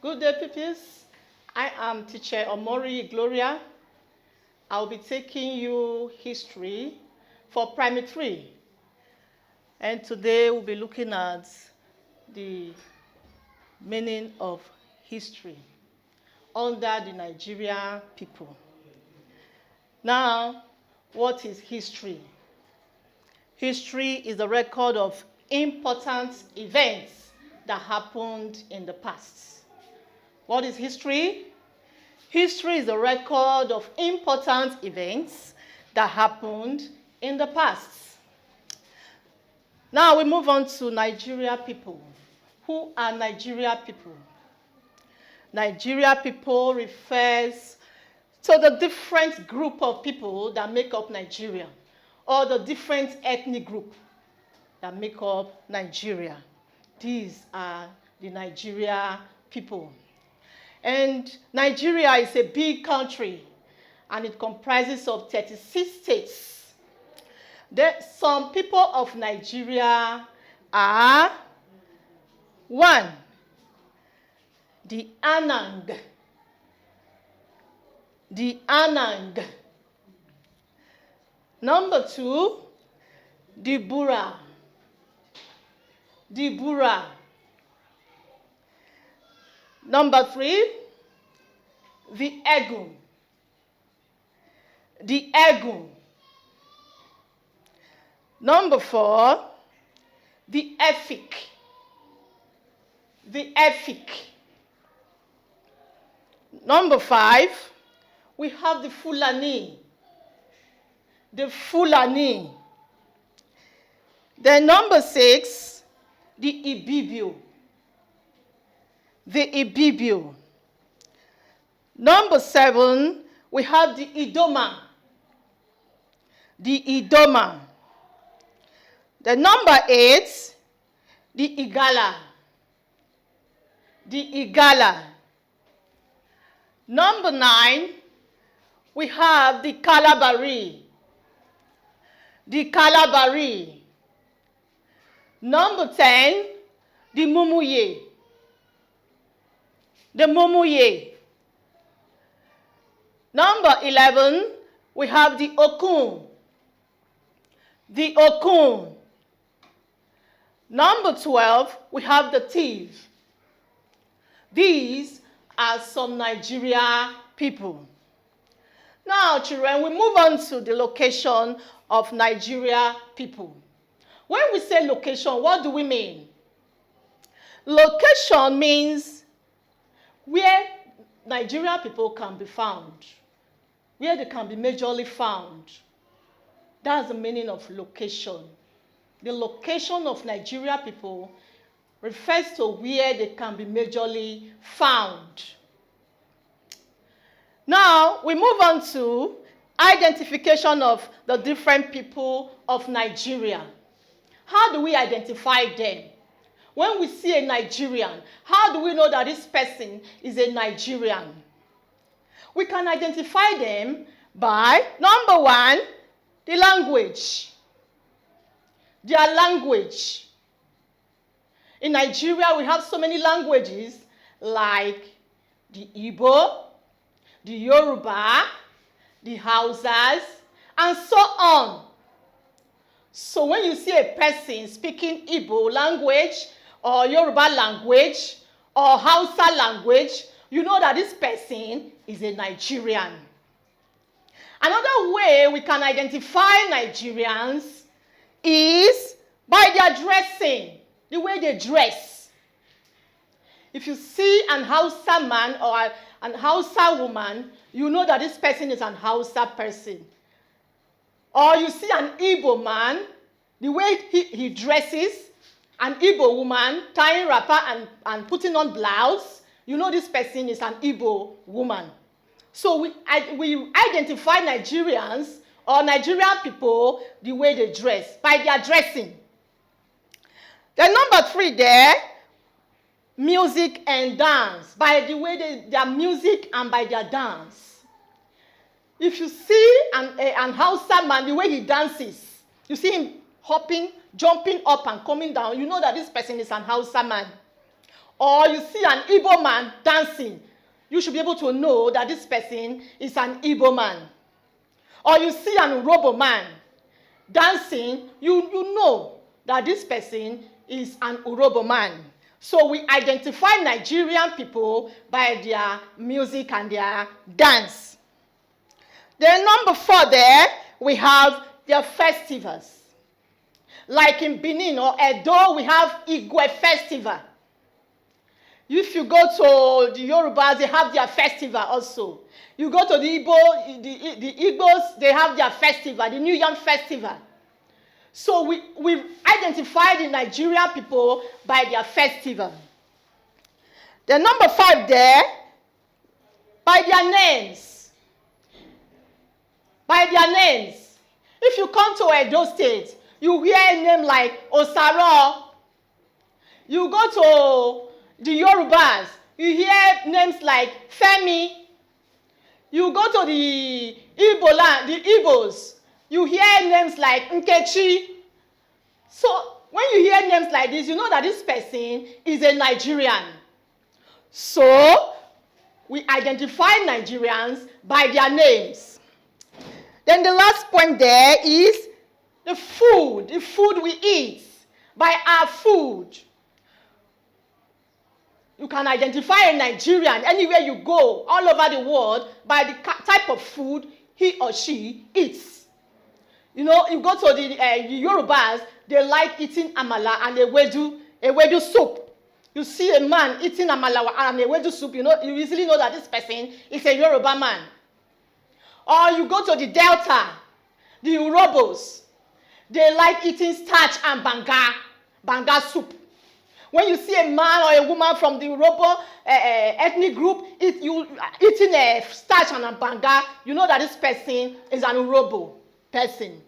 Good day, pupils. I am teacher Omori Gloria. I'll be taking you history for primary 3. And today we'll be looking at the meaning of history under the Nigerian people. Now, what is history? History is a record of important events that happened in the past. What is history? History is a record of important events that happened in the past. Now we move on to Nigeria people. Who are Nigeria people? Nigeria people refers to the different group of people that make up Nigeria, or the different ethnic group that make up Nigeria. These are the Nigeria people. And Nigeria is a big country, and it comprises of 36 states. Some people of Nigeria are 1. The Anang. The Anang. Number 2, the Bura. The Bura. Number 3, the Egun. The Egun. Number 4, the Efik. The Efik. Number 5, we have the Fulani. The Fulani. Then number 6, the Ibibio. The Ibibio. Number 7, we have the Idoma. The Idoma. The number 8, the Igala. The Igala. Number 9, we have the Kalabari. The Kalabari. Number 10, the Mumuye. The Mumuye. Number 11, we have the Okun. The Okun. Number 12, we have the Tiv. These are some Nigeria people. Now, children, we move on to the location of Nigeria people. When we say location, what do we mean? Location means where Nigeria people can be found, where they can be majorly found. That's the meaning of location. The location of Nigeria people refers to where they can be majorly found. Now, we move on to identification of the different people of Nigeria. How do we identify them? When we see a Nigerian, how do we know that this person is a Nigerian? We can identify them by, number 1, the language. Their language. In Nigeria, we have so many languages like the Igbo, the Yoruba, the Hausas, and so on. So when you see a person speaking Igbo language, or Yoruba language, or Hausa language, you know that this person is a Nigerian. Another way we can identify Nigerians is by their dressing, the way they dress. If you see an Hausa man or an Hausa woman, you know that this person is an Hausa person. Or you see an Igbo man, the way he dresses, an Igbo woman tying wrapper and putting on blouse, you know this person is an Igbo woman. So we identify Nigerians or Nigerian people the way they dress, by their dressing. Then number 3 there, music and dance, by the way their music and by their dance. If you see an Hausa man, the way he dances, you see him hopping, jumping up and coming down, you know that this person is an Hausa man. or you see an Igbo man dancing, you should be able to know that this person is an Igbo man. Or you see an Urobo man dancing, you know that this person is an Urobo man. So we identify Nigerian people by their music and their dance. Then number 4 there, we have their festivals. Like in Benin or Edo, we have Igwe festival. If you go to the Yorubas, they have their festival also. You go to the Igbos, they have their festival, the New Yam festival. So we identify the Nigerian people by their festival. The number 5 there, by their names. By their names. If you come to Edo State, you hear a name like Osaro. You go to the Yorubas, you hear names like Femi. You go to the Igbo land, the Igbos, you hear names like Nkechi. So when you hear names like this, you know that this person is a Nigerian. So we identify Nigerians by their names. Then the last point there is the food we eat, by our food. You can identify a Nigerian anywhere you go, all over the world, by the type of food he or she eats. You know, you go to the Yorubas, they like eating amala and ewedu soup. You see a man eating amala and ewedu soup, you easily know that this person is a Yoruba man. Or you go to the Delta, the Urobos, they like eating starch and banga soup. When you see a man or a woman from the Urobo ethnic group eating a starch and a banga, you know that this person is an Urobo person.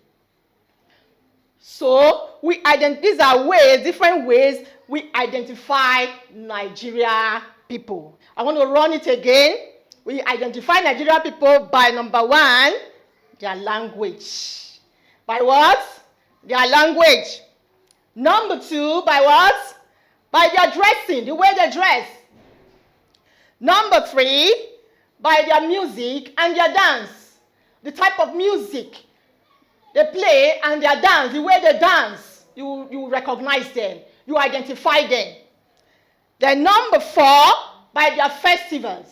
So these are different ways we identify Nigeria people. I want to run it again. We identify Nigeria people by number 1, their language. By what? Their language. Number 2, by what? By their dressing, the way they dress. Number 3, by their music and their dance. The type of music they play and their dance, the way they dance, you recognize them, you identify them. Then number 4, by their festivals.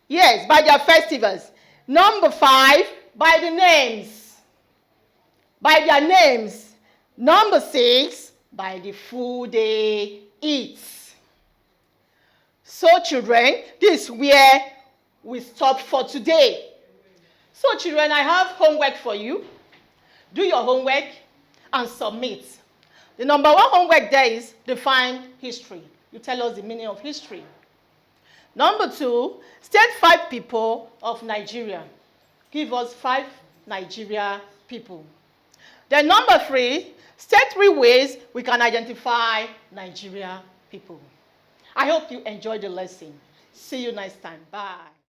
Yes, by their festivals. Number 5, by the names. By their names. Number 6, by the food they eat. So children, this is where we stop for today. So children, I have homework for you. Do your homework and submit. The number 1 homework there is define history. You tell us the meaning of history. Number 2, state 5 people of Nigeria. Give us 5 Nigeria people. Then number 3, state 3 ways we can identify Nigeria people. I hope you enjoyed the lesson. See you next time. Bye.